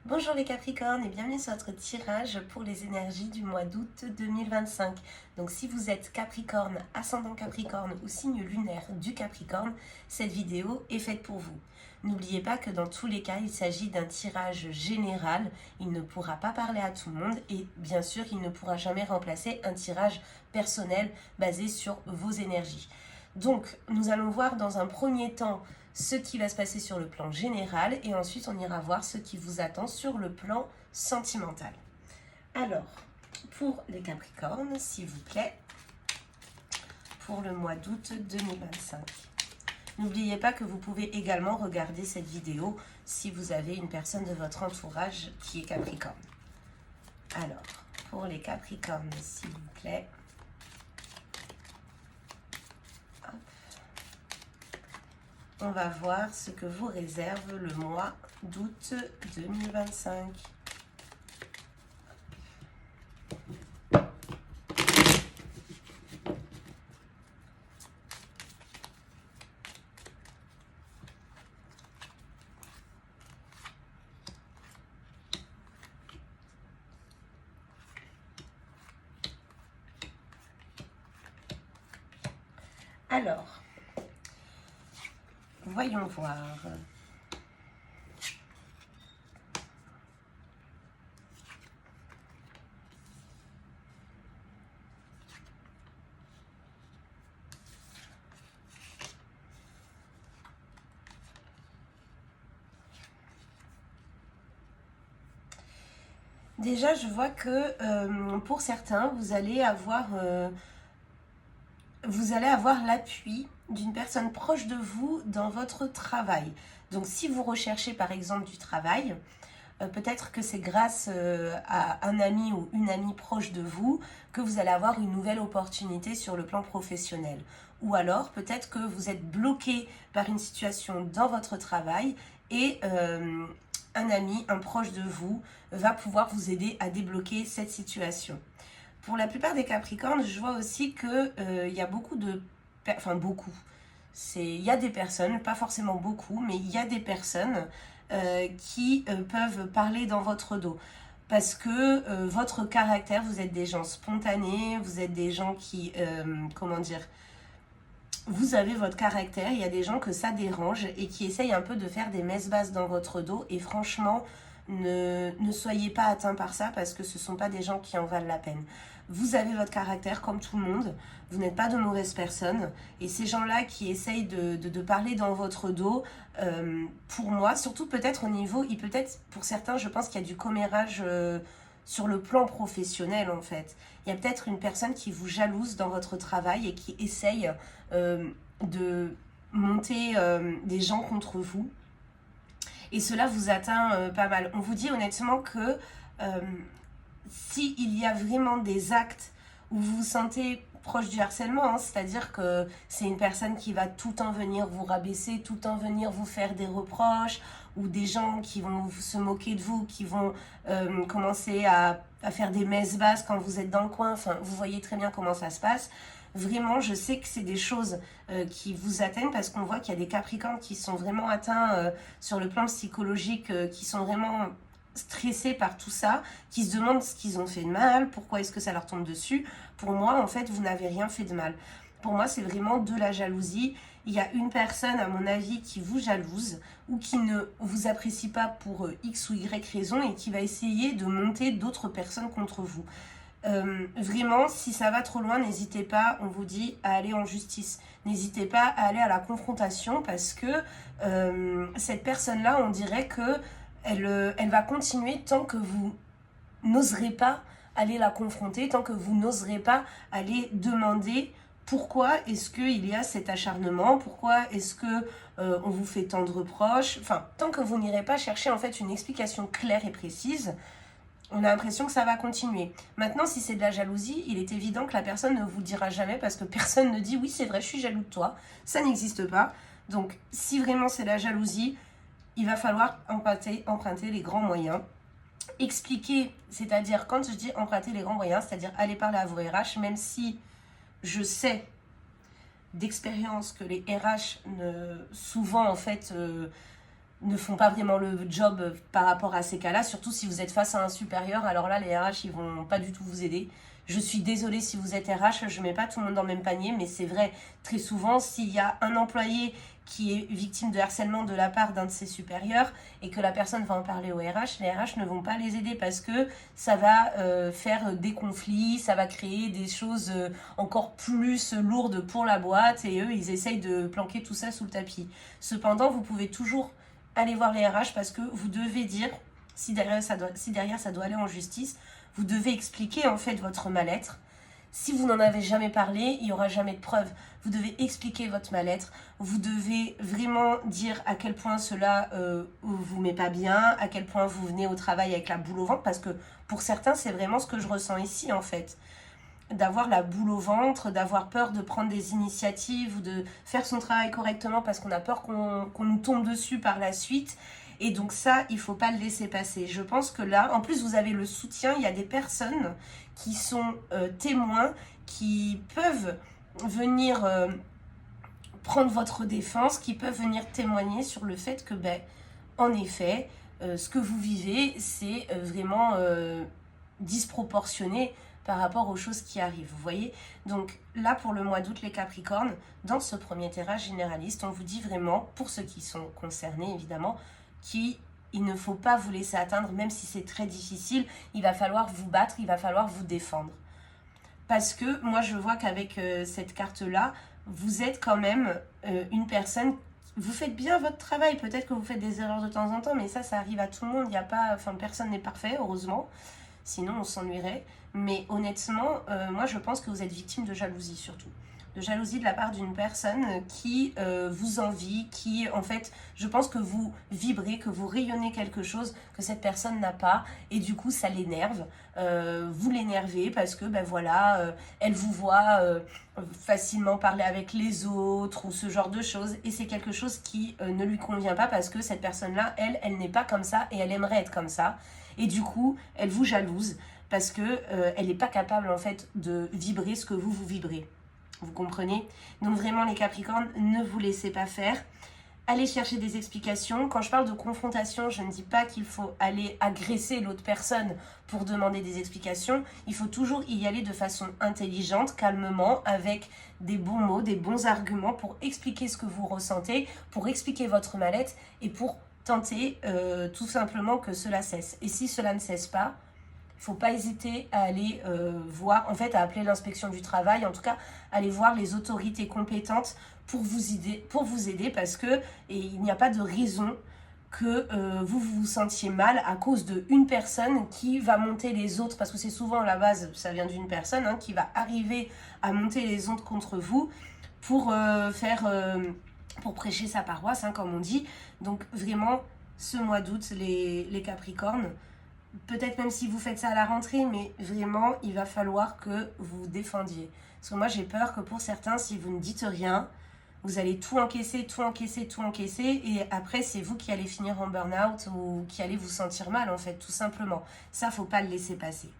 Bonjour les Capricornes et bienvenue sur notre tirage pour les énergies du mois d'août 2025. Donc si vous êtes Capricorne, ascendant Capricorne ou signe lunaire du Capricorne, cette vidéo est faite pour vous. N'oubliez pas que dans tous les cas, il s'agit d'un tirage général. Il ne pourra pas parler à tout le monde et bien sûr, il ne pourra jamais remplacer un tirage personnel basé sur vos énergies. Donc, nous allons voir dans un premier temps ce qui va se passer sur le plan général et ensuite on ira voir ce qui vous attend sur le plan sentimental. Alors, pour les Capricornes, s'il vous plaît, pour le mois d'août 2025. N'oubliez pas que vous pouvez également regarder cette vidéo si vous avez une personne de votre entourage qui est Capricorne. Alors, pour les Capricornes, s'il vous plaît. On va voir ce que vous réserve le mois d'août 2025. Alors, voyons voir. Déjà, je vois que pour certains, vous allez avoir l'appui d'une personne proche de vous dans votre travail. Donc, si vous recherchez par exemple du travail, peut-être que c'est grâce à un ami ou une amie proche de vous que vous allez avoir une nouvelle opportunité sur le plan professionnel. Ou alors, peut-être que vous êtes bloqué par une situation dans votre travail et un ami, un proche de vous, va pouvoir vous aider à débloquer cette situation. Pour la plupart des Capricornes, je vois aussi qu'il y a beaucoup de... Enfin, beaucoup. Il y a des personnes, pas forcément beaucoup, mais il y a des personnes qui peuvent parler dans votre dos. Parce que votre caractère, vous êtes des gens spontanés, vous êtes des gens qui... comment dire, vous avez votre caractère, il y a des gens que ça dérange et qui essayent un peu de faire des messes basses dans votre dos. Et franchement, ne soyez pas atteints par ça parce que ce ne sont pas des gens qui en valent la peine. Vous avez votre caractère comme tout le monde, vous n'êtes pas de mauvaises personnes. Et ces gens-là qui essayent de parler dans votre dos, pour moi, surtout peut-être au niveau, pour certains, je pense qu'il y a du commérage sur le plan professionnel en fait. Il y a peut-être une personne qui vous jalouse dans votre travail et qui essaye de monter des gens contre vous. Et cela vous atteint pas mal. On vous dit honnêtement que s'il y a vraiment des actes où vous vous sentez proche du harcèlement, hein, c'est-à-dire que c'est une personne qui va tout le temps venir vous rabaisser, tout le temps venir vous faire des reproches, ou des gens qui vont se moquer de vous, qui vont commencer à faire des messes basses quand vous êtes dans le coin, enfin vous voyez très bien comment ça se passe. Vraiment, je sais que c'est des choses qui vous atteignent parce qu'on voit qu'il y a des Capricornes qui sont vraiment atteints sur le plan psychologique, qui sont vraiment stressés par tout ça, qui se demandent ce qu'ils ont fait de mal, pourquoi est-ce que ça leur tombe dessus. Pour moi, en fait, vous n'avez rien fait de mal. Pour moi, c'est vraiment de la jalousie. Il y a une personne, à mon avis, qui vous jalouse ou qui ne vous apprécie pas pour X ou Y raison et qui va essayer de monter d'autres personnes contre vous. Vraiment, si ça va trop loin, n'hésitez pas, on vous dit, à aller en justice. N'hésitez pas à aller à la confrontation parce que cette personne-là, on dirait que elle va continuer tant que vous n'oserez pas aller la confronter, tant que vous n'oserez pas aller demander pourquoi est-ce qu'il y a cet acharnement, pourquoi est-ce que on vous fait tant de reproches. Enfin, tant que vous n'irez pas chercher en fait une explication claire et précise, on a l'impression que ça va continuer. Maintenant, si c'est de la jalousie, il est évident que la personne ne vous le dira jamais parce que personne ne dit oui, c'est vrai, je suis jaloux de toi. Ça n'existe pas. Donc, si vraiment c'est de la jalousie, il va falloir emprunter les grands moyens. Expliquer, c'est-à-dire quand je dis emprunter les grands moyens, c'est-à-dire aller parler à vos RH, même si je sais d'expérience que les RH souvent en fait ne font pas vraiment le job par rapport à ces cas-là, surtout si vous êtes face à un supérieur. Alors là, les RH, ils vont pas du tout vous aider. Je suis désolée si vous êtes RH, je mets pas tout le monde dans le même panier, mais c'est vrai, très souvent, s'il y a un employé qui est victime de harcèlement de la part d'un de ses supérieurs et que la personne va en parler au RH, les RH ne vont pas les aider parce que ça va faire des conflits, ça va créer des choses encore plus lourdes pour la boîte et eux, ils essayent de planquer tout ça sous le tapis. Cependant, vous pouvez toujours aller voir les RH parce que vous devez dire, si derrière ça doit aller en justice, vous devez expliquer en fait votre mal-être. Si vous n'en avez jamais parlé, il n'y aura jamais de preuve. Vous devez expliquer votre mal-être. Vous devez vraiment dire à quel point cela vous met pas bien, à quel point vous venez au travail avec la boule au ventre, parce que pour certains, c'est vraiment ce que je ressens ici en fait. D'avoir la boule au ventre, d'avoir peur de prendre des initiatives ou de faire son travail correctement parce qu'on a peur qu'on nous tombe dessus par la suite. Et donc ça, il ne faut pas le laisser passer. Je pense que là, en plus, vous avez le soutien. Il y a des personnes qui sont témoins, qui peuvent venir prendre votre défense, qui peuvent venir témoigner sur le fait que, en effet, ce que vous vivez, c'est vraiment disproportionné par rapport aux choses qui arrivent, vous voyez. Donc là, pour le mois d'août, les Capricornes, dans ce premier tirage généraliste, on vous dit vraiment, pour ceux qui sont concernés, évidemment, qu'il ne faut pas vous laisser atteindre, même si c'est très difficile, il va falloir vous battre, il va falloir vous défendre. Parce que moi, je vois qu'avec cette carte-là, vous êtes quand même une personne, vous faites bien votre travail, peut-être que vous faites des erreurs de temps en temps, mais ça arrive à tout le monde, il n'y a pas, enfin, personne n'est parfait, heureusement, sinon on s'ennuierait. Mais honnêtement, moi je pense que vous êtes victime de jalousie surtout. De jalousie de la part d'une personne qui vous envie, qui en fait, je pense que vous vibrez, que vous rayonnez quelque chose que cette personne n'a pas et du coup ça l'énerve. Vous l'énervez parce que voilà, elle vous voit facilement parler avec les autres ou ce genre de choses et c'est quelque chose qui ne lui convient pas parce que cette personne-là, elle n'est pas comme ça et elle aimerait être comme ça. Et du coup, elle vous jalouse parce que elle n'est pas capable en fait de vibrer ce que vous vibrez. Vous comprenez? Donc vraiment les Capricornes, ne vous laissez pas faire. Allez chercher des explications. Quand je parle de confrontation, je ne dis pas qu'il faut aller agresser l'autre personne pour demander des explications. Il faut toujours y aller de façon intelligente, calmement, avec des bons mots, des bons arguments pour expliquer ce que vous ressentez, pour expliquer votre mal-être et pour tenter tout simplement que cela cesse. Et si cela ne cesse pas, il ne faut pas hésiter à aller voir, en fait à appeler l'inspection du travail, en tout cas aller voir les autorités compétentes pour vous aider parce que il n'y a pas de raison que vous vous sentiez mal à cause d'une personne qui va monter les autres, parce que c'est souvent à la base, ça vient d'une personne qui va arriver à monter les autres contre vous pour pour prêcher sa paroisse, comme on dit. Donc vraiment, ce mois d'août, les Capricornes, peut-être même si vous faites ça à la rentrée, mais vraiment, il va falloir que vous vous défendiez. Parce que moi, j'ai peur que pour certains, si vous ne dites rien, vous allez tout encaisser, et après, c'est vous qui allez finir en burn-out ou qui allez vous sentir mal, en fait, tout simplement. Ça, faut pas le laisser passer.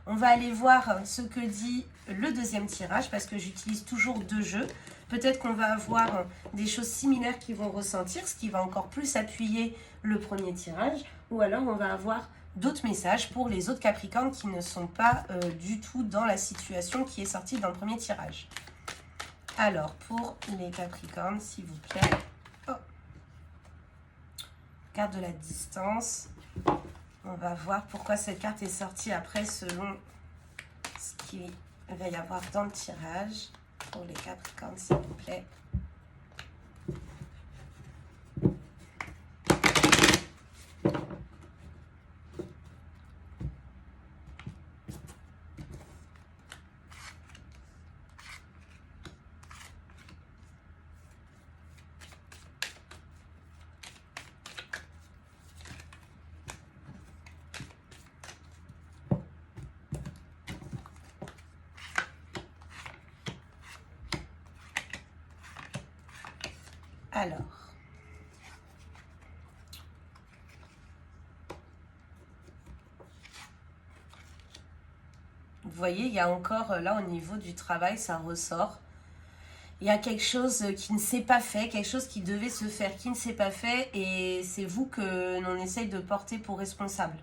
On va aller voir ce que dit le deuxième tirage, parce que j'utilise toujours 2 jeux. Peut-être qu'on va avoir des choses similaires qui vont ressentir, ce qui va encore plus appuyer le premier tirage. Ou alors, on va avoir d'autres messages pour les autres Capricornes qui ne sont pas du tout dans la situation qui est sortie dans le premier tirage. Alors, pour les Capricornes, s'il vous plaît. Oh. Carte de la distance. On va voir pourquoi cette carte est sortie après selon ce qu'il va y avoir dans le tirage. Pour les Capricornes, s'il vous plaît. Alors, vous voyez, il y a encore, là, au niveau du travail, ça ressort. Il y a quelque chose qui ne s'est pas fait, quelque chose qui devait se faire, qui ne s'est pas fait, et c'est vous que l'on essaye de porter pour responsable.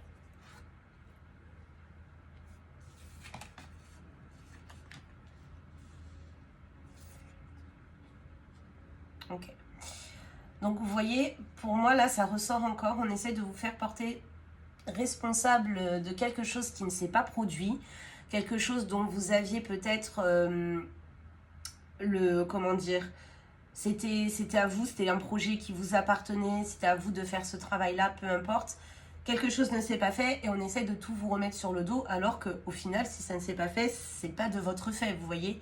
Ok. Donc vous voyez, pour moi là ça ressort encore, on essaie de vous faire porter responsable de quelque chose qui ne s'est pas produit, quelque chose dont vous aviez peut-être comment dire, c'était à vous, c'était un projet qui vous appartenait, c'était à vous de faire ce travail-là, peu importe. Quelque chose ne s'est pas fait et on essaie de tout vous remettre sur le dos, alors qu'au final, si ça ne s'est pas fait, c'est pas de votre fait, vous voyez.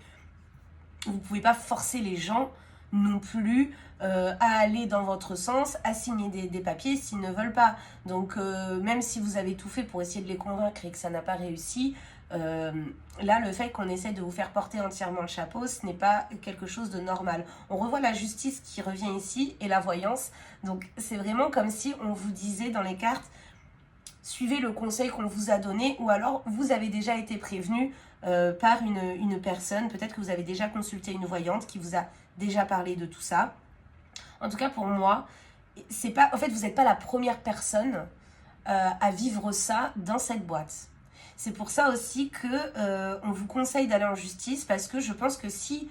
Vous pouvez pas forcer les gens non plus à aller dans votre sens, à signer des papiers s'ils ne veulent pas. Donc même si vous avez tout fait pour essayer de les convaincre et que ça n'a pas réussi, là le fait qu'on essaie de vous faire porter entièrement le chapeau, ce n'est pas quelque chose de normal. On revoit la justice qui revient ici et la voyance. Donc c'est vraiment comme si on vous disait dans les cartes, suivez le conseil qu'on vous a donné, ou alors vous avez déjà été prévenu par une personne, peut-être que vous avez déjà consulté une voyante qui vous a déjà parlé de tout ça. En tout cas pour moi, c'est pas, en fait vous n'êtes pas la première personne à vivre ça dans cette boîte. C'est pour ça aussi que on vous conseille d'aller en justice, parce que je pense que si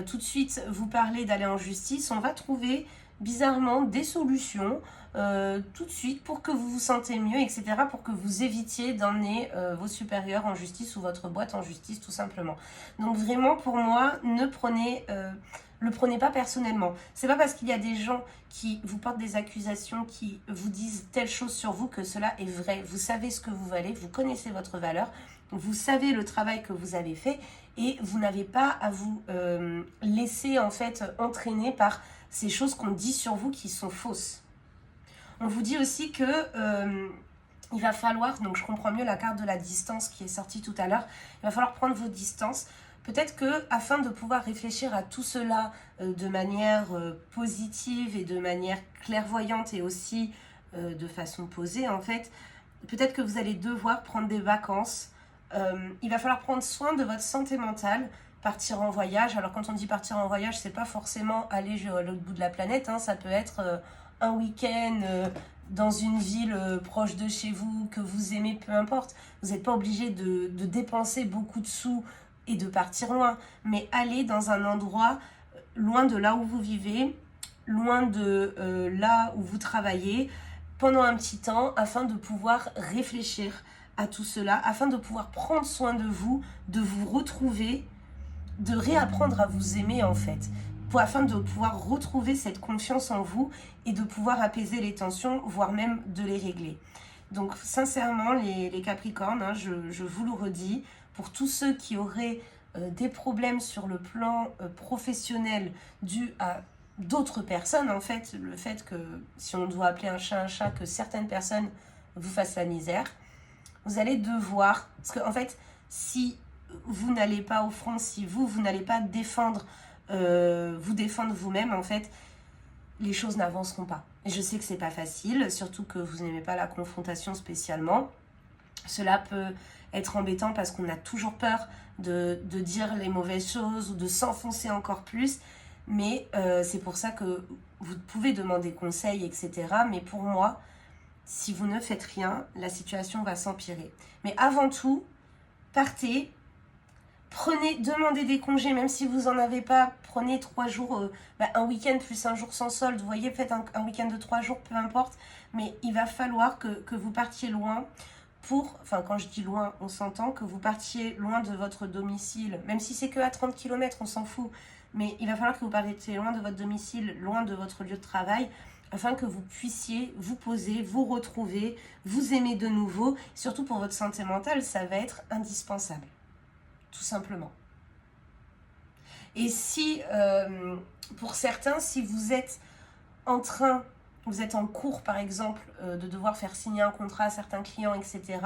tout de suite vous parlez d'aller en justice, on va trouver bizarrement des solutions tout de suite pour que vous vous sentez mieux, etc., pour que vous évitiez d'emmener vos supérieurs en justice ou votre boîte en justice, tout simplement. Donc vraiment, pour moi, le prenez pas personnellement. C'est pas parce qu'il y a des gens qui vous portent des accusations, qui vous disent telle chose sur vous, que cela est vrai. Vous savez ce que vous valez, vous connaissez votre valeur, vous savez le travail que vous avez fait, et vous n'avez pas à vous laisser en fait entraîner par ces choses qu'on dit sur vous qui sont fausses. On vous dit aussi que il va falloir, donc je comprends mieux la carte de la distance qui est sortie tout à l'heure, il va falloir prendre vos distances. Peut-être que afin de pouvoir réfléchir à tout cela de manière positive et de manière clairvoyante et aussi de façon posée en fait, peut-être que vous allez devoir prendre des vacances. Il va falloir prendre soin de votre santé mentale, partir en voyage. Alors quand on dit partir en voyage, c'est pas forcément aller à l'autre bout de la planète, hein. Ça peut être un week-end dans une ville proche de chez vous, que vous aimez, peu importe. Vous n'êtes pas obligé de dépenser beaucoup de sous et de partir loin, mais aller dans un endroit loin de là où vous vivez, loin de là où vous travaillez, pendant un petit temps, afin de pouvoir réfléchir à tout cela, afin de pouvoir prendre soin de vous retrouver, de réapprendre à vous aimer en fait, afin de pouvoir retrouver cette confiance en vous et de pouvoir apaiser les tensions, voire même de les régler. Donc sincèrement, les Capricornes, hein, je vous le redis, pour tous ceux qui auraient des problèmes sur le plan professionnel dus à d'autres personnes, en fait, le fait que, si on doit appeler un chat, que certaines personnes vous fassent la misère, vous allez devoir, parce qu'en fait, si vous n'allez pas au front, si vous n'allez pas défendre, vous défendre vous-même, en fait, les choses n'avanceront pas. Et je sais que c'est pas facile, surtout que vous n'aimez pas la confrontation spécialement. Cela peut être embêtant parce qu'on a toujours peur de dire les mauvaises choses ou de s'enfoncer encore plus. Mais c'est pour ça que vous pouvez demander conseil, etc. Mais pour moi, si vous ne faites rien, la situation va s'empirer. Mais avant tout, partez, demandez des congés, même si vous n'en avez pas, prenez 3 jours, un week-end plus un jour sans solde, vous voyez, faites un week-end de 3 jours, peu importe, mais il va falloir que vous partiez loin enfin quand je dis loin, on s'entend, que vous partiez loin de votre domicile, même si c'est que à 30 km, on s'en fout, mais il va falloir que vous partiez loin de votre domicile, loin de votre lieu de travail, afin que vous puissiez vous poser, vous retrouver, vous aimer de nouveau. Surtout pour votre santé mentale, ça va être indispensable. Tout simplement. Et si, pour certains, si vous êtes vous êtes en cours par exemple, de devoir faire signer un contrat à certains clients, etc.,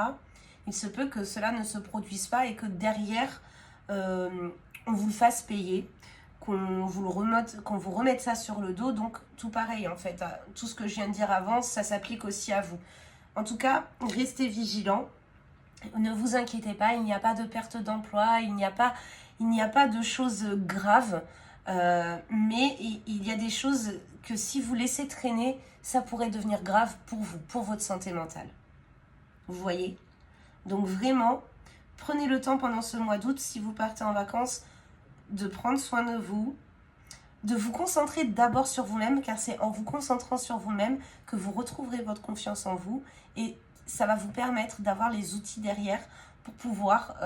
il se peut que cela ne se produise pas et que derrière, on vous le fasse payer, qu'on vous remette ça sur le dos. Donc tout pareil en fait, tout ce que je viens de dire avant, ça s'applique aussi à vous. En tout cas, restez vigilants. Ne vous inquiétez pas, il n'y a pas de perte d'emploi, il n'y a pas de choses graves. Mais il y a des choses que si vous laissez traîner, ça pourrait devenir grave pour vous, pour votre santé mentale. Vous voyez? Donc vraiment, prenez le temps pendant ce mois d'août, si vous partez en vacances, de prendre soin de vous concentrer d'abord sur vous-même, car c'est en vous concentrant sur vous-même que vous retrouverez votre confiance en vous, et ça va vous permettre d'avoir les outils derrière pour pouvoir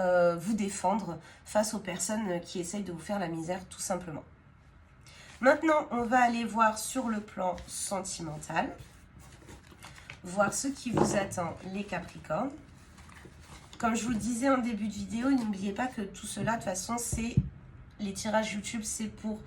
vous défendre face aux personnes qui essayent de vous faire la misère, tout simplement. Maintenant, on va aller voir sur le plan sentimental, voir ce qui vous attend, les Capricornes. Comme je vous le disais en début de vidéo, n'oubliez pas que tout cela, de toute façon, c'est les tirages YouTube, c'est pour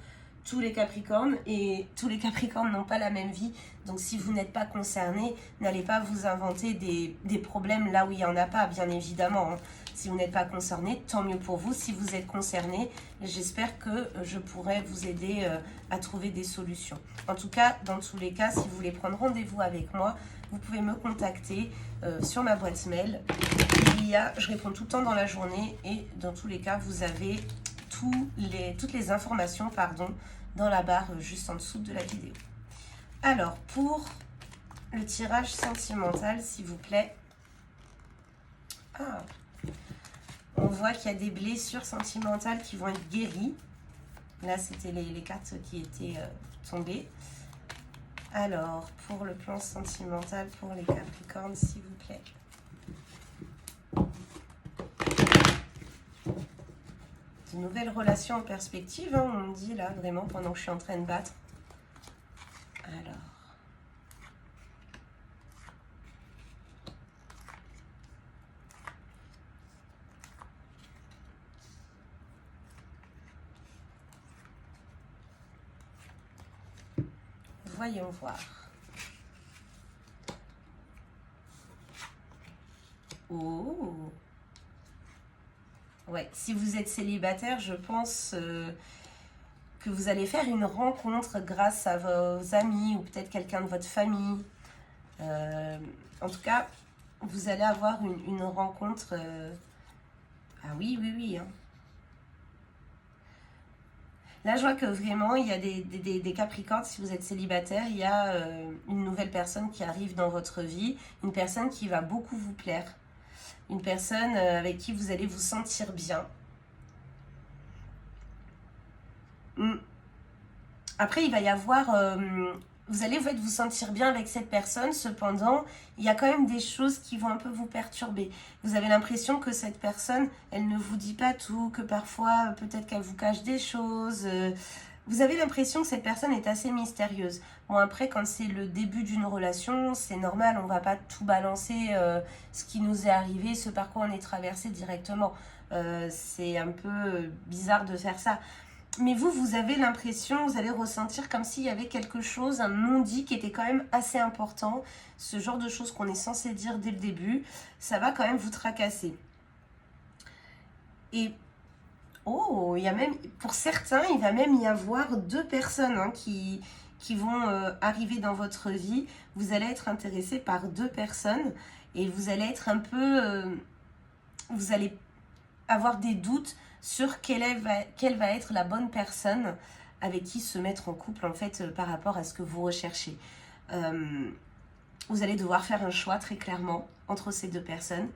tous les Capricornes, et tous les Capricornes n'ont pas la même vie. Donc si vous n'êtes pas concerné, n'allez pas vous inventer des problèmes là où il n'y en a pas, bien évidemment. Si vous n'êtes pas concerné, tant mieux pour vous. Si vous êtes concerné, j'espère que je pourrai vous aider à trouver des solutions. En tout cas, dans tous les cas, si vous voulez prendre rendez-vous avec moi, vous pouvez me contacter sur ma boîte mail. Je réponds tout le temps dans la journée, et dans tous les cas, vous avez toutes les informations dans la barre juste en dessous de la vidéo. Alors, pour le tirage sentimental, s'il vous plaît. On voit qu'il y a des blessures sentimentales qui vont être guéries. Là, c'était les cartes qui étaient tombées. Alors, pour le plan sentimental, pour les Capricornes, s'il vous plaît. De nouvelles relations en perspective, on me dit là, vraiment, pendant que je suis en train de battre. Alors. Voyons voir. Oh! Ouais, si vous êtes célibataire, je pense que vous allez faire une rencontre grâce à vos amis ou peut-être quelqu'un de votre famille. En tout cas, vous allez avoir une rencontre. Ah oui, oui, oui. Hein. Là, je vois que vraiment, il y a des Capricornes, si vous êtes célibataire, il y a une nouvelle personne qui arrive dans votre vie, une personne qui va beaucoup vous plaire. Une personne avec qui vous allez vous sentir bien. Après, il va y avoir... vous allez vous sentir bien avec cette personne. Cependant, il y a quand même des choses qui vont un peu vous perturber. Vous avez l'impression que cette personne, elle ne vous dit pas tout, que parfois, peut-être qu'elle vous cache des choses. Vous avez l'impression que cette personne est assez mystérieuse. Bon, après, quand c'est le début d'une relation, c'est normal, on ne va pas tout balancer ce qui nous est arrivé, ce par quoi on est traversé directement. C'est un peu bizarre de faire ça. Mais vous avez l'impression, vous allez ressentir comme s'il y avait quelque chose, un non-dit qui était quand même assez important. Ce genre de choses qu'on est censé dire dès le début, ça va quand même vous tracasser. Et... oh, il y a même, pour certains, il va même y avoir 2 personnes qui vont arriver dans votre vie. Vous allez être intéressé par 2 personnes et vous allez être un peu... vous allez avoir des doutes sur quelle va être la bonne personne avec qui se mettre en couple, en fait, par rapport à ce que vous recherchez. Vous allez devoir faire un choix très clairement entre ces 2 personnes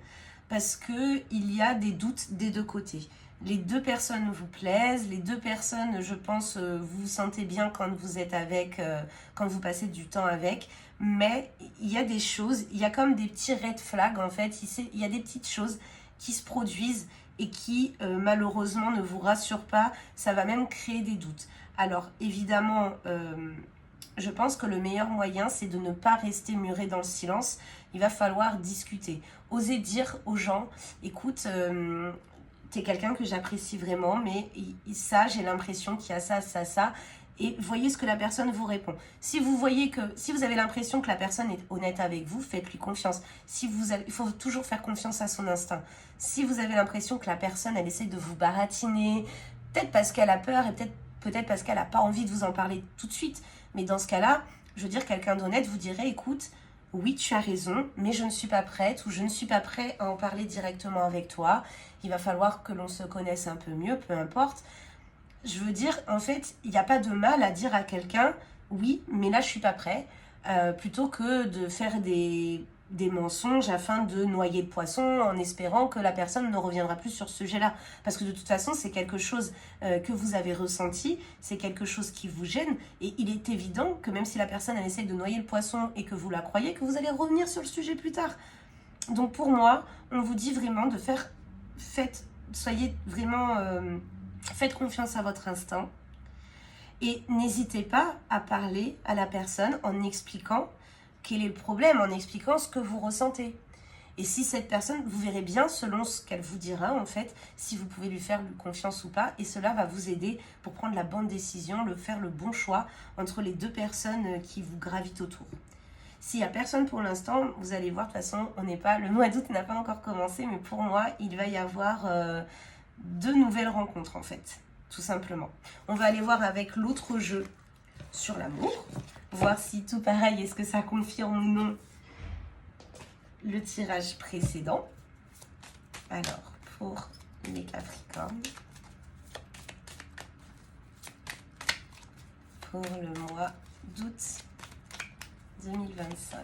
parce qu'il y a des doutes des 2 côtés. Les 2 personnes vous plaisent, les 2 personnes, je pense, vous vous sentez bien quand vous êtes avec, quand vous passez du temps avec, mais il y a des choses, il y a comme des petits red flags en fait, il y a des petites choses qui se produisent et qui malheureusement ne vous rassurent pas, ça va même créer des doutes. Alors évidemment, je pense que le meilleur moyen, c'est de ne pas rester muré dans le silence, il va falloir discuter, oser dire aux gens, écoute... t'es quelqu'un que j'apprécie vraiment, mais ça, j'ai l'impression qu'il y a ça, ça, ça. Et voyez ce que la personne vous répond. Si vous avez l'impression que la personne est honnête avec vous, faites-lui confiance. Il faut toujours faire confiance à son instinct. Si vous avez l'impression que la personne, elle essaie de vous baratiner, peut-être parce qu'elle a peur et peut-être parce qu'elle n'a pas envie de vous en parler tout de suite. Mais dans ce cas-là, je veux dire, quelqu'un d'honnête vous dirait, écoute, oui, tu as raison, mais je ne suis pas prête ou je ne suis pas prêt à en parler directement avec toi. Il va falloir que l'on se connaisse un peu mieux, peu importe. je veux dire, en fait, il n'y a pas de mal à dire à quelqu'un, oui, mais là, je suis pas prêt, plutôt que de faire des mensonges afin de noyer le poisson en espérant que la personne ne reviendra plus sur ce sujet-là. Parce que de toute façon, c'est quelque chose que vous avez ressenti, c'est quelque chose qui vous gêne, et il est évident que même si la personne elle essaye de noyer le poisson et que vous la croyez, que vous allez revenir sur le sujet plus tard. Donc pour moi, on vous dit vraiment de faire, soyez vraiment, faites confiance à votre instinct et n'hésitez pas à parler à la personne en expliquant quel est le problème, en expliquant ce que vous ressentez. Et si cette personne, vous verrez bien selon ce qu'elle vous dira en fait, si vous pouvez lui faire confiance ou pas, et cela va vous aider pour prendre la bonne décision, faire le bon choix entre les deux personnes qui vous gravitent autour. S'il n'y a personne pour l'instant, vous allez voir, de toute façon, le mois d'août n'a pas encore commencé, mais pour moi, il va y avoir 2 nouvelles rencontres en fait, tout simplement. On va aller voir avec l'autre jeu sur l'amour, voir si tout pareil, est-ce que ça confirme ou non le tirage précédent. Alors, pour les Capricornes, pour le mois d'août 2025.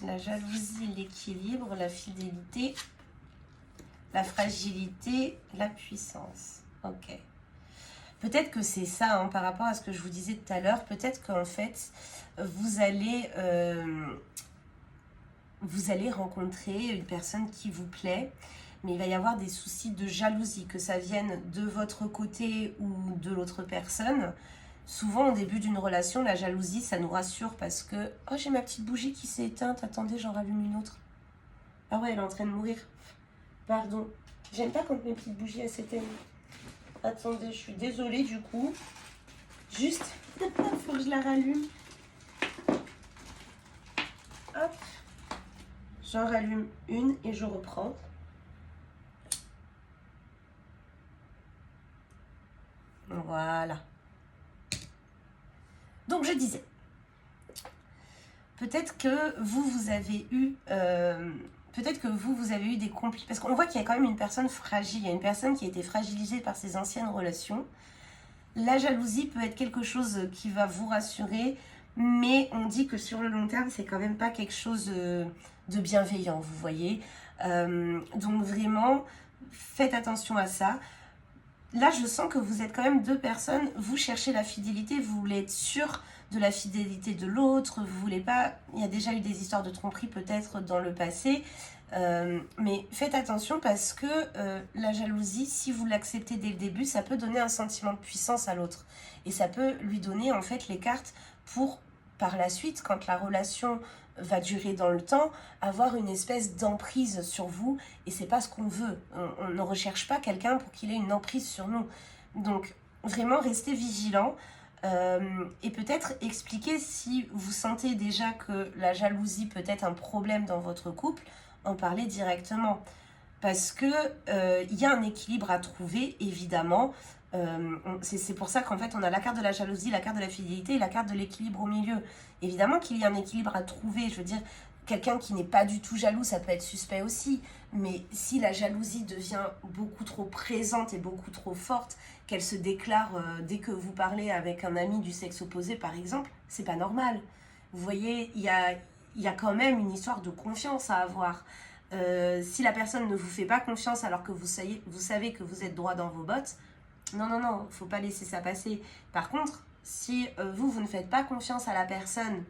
La jalousie, l'équilibre, la fidélité, la fragilité, la puissance. Ok. Peut-être que c'est ça, hein, par rapport à ce que je vous disais tout à l'heure. Peut-être qu'en fait, vous allez rencontrer une personne qui vous plaît, mais il va y avoir des soucis de jalousie, que ça vienne de votre côté ou de l'autre personne. Souvent, au début d'une relation, la jalousie, ça nous rassure parce que « Oh, j'ai ma petite bougie qui s'est éteinte, attendez, j'en rallume une autre. » Ah ouais, elle est en train de mourir. Pardon. J'aime pas quand mes petites bougies, elles s'éteignent. Attendez, je suis désolée du coup. Juste, il faut que je la rallume. Hop. J'en rallume une et je reprends. Voilà. Donc je disais, peut-être que vous avez eu des conflits, parce qu'on voit qu'il y a quand même une personne fragile, il y a une personne qui a été fragilisée par ses anciennes relations. La jalousie peut être quelque chose qui va vous rassurer, mais on dit que sur le long terme, c'est quand même pas quelque chose de bienveillant, vous voyez. Donc vraiment, faites attention à ça. Là, je sens que vous êtes quand même 2 personnes, vous cherchez la fidélité, vous voulez être sûr de la fidélité de l'autre, vous voulez pas... Il y a déjà eu des histoires de tromperie peut-être dans le passé, mais faites attention parce que la jalousie, si vous l'acceptez dès le début, ça peut donner un sentiment de puissance à l'autre. Et ça peut lui donner en fait les cartes pour, par la suite, quand la relation va durer dans le temps, avoir une espèce d'emprise sur vous, et c'est pas ce qu'on veut. On ne recherche pas quelqu'un pour qu'il ait une emprise sur nous. Donc vraiment restez vigilants et peut-être expliquer si vous sentez déjà que la jalousie peut être un problème dans votre couple, en parler directement. Parce que il y a un équilibre à trouver, évidemment. C'est pour ça qu'en fait on a la carte de la jalousie, la carte de la fidélité et la carte de l'équilibre au milieu. Évidemment qu'il y a un équilibre à trouver, je veux dire, quelqu'un qui n'est pas du tout jaloux, ça peut être suspect aussi, mais si la jalousie devient beaucoup trop présente et beaucoup trop forte, qu'elle se déclare dès que vous parlez avec un ami du sexe opposé par exemple, c'est pas normal. Vous voyez, il y a quand même une histoire de confiance à avoir. Si la personne ne vous fait pas confiance alors que vous savez que vous êtes droit dans vos bottes, non, faut pas laisser ça passer. Par contre, si vous ne faites pas confiance à la personne,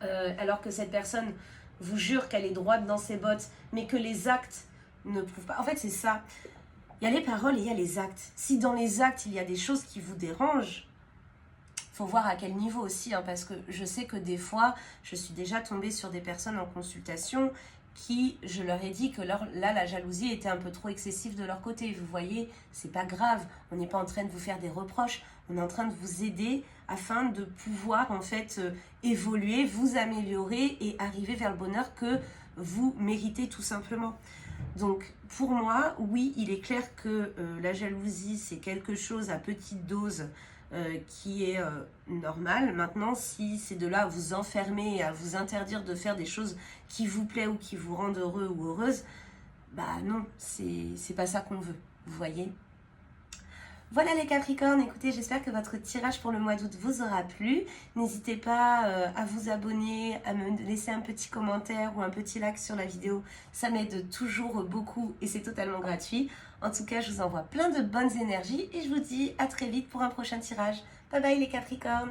alors que cette personne vous jure qu'elle est droite dans ses bottes, mais que les actes ne prouvent pas... En fait, c'est ça. Il y a les paroles et il y a les actes. Si dans les actes, il y a des choses qui vous dérangent, faut voir à quel niveau aussi, hein, parce que je sais que des fois, je suis déjà tombée sur des personnes en consultation qui, je leur ai dit que là, la jalousie était un peu trop excessive de leur côté. Vous voyez, c'est pas grave, on n'est pas en train de vous faire des reproches, on est en train de vous aider afin de pouvoir en fait évoluer, vous améliorer et arriver vers le bonheur que vous méritez tout simplement. Donc pour moi, oui, il est clair que la jalousie, c'est quelque chose à petite dose qui est normal. Maintenant, si c'est de là à vous enfermer et à vous interdire de faire des choses qui vous plaisent ou qui vous rendent heureux ou heureuse, bah non, c'est pas ça qu'on veut, vous voyez. Voilà les Capricornes, écoutez, j'espère que votre tirage pour le mois d'août vous aura plu. N'hésitez pas à vous abonner, à me laisser un petit commentaire ou un petit like sur la vidéo. Ça m'aide toujours beaucoup et c'est totalement gratuit. En tout cas, je vous envoie plein de bonnes énergies et je vous dis à très vite pour un prochain tirage. Bye bye les Capricornes!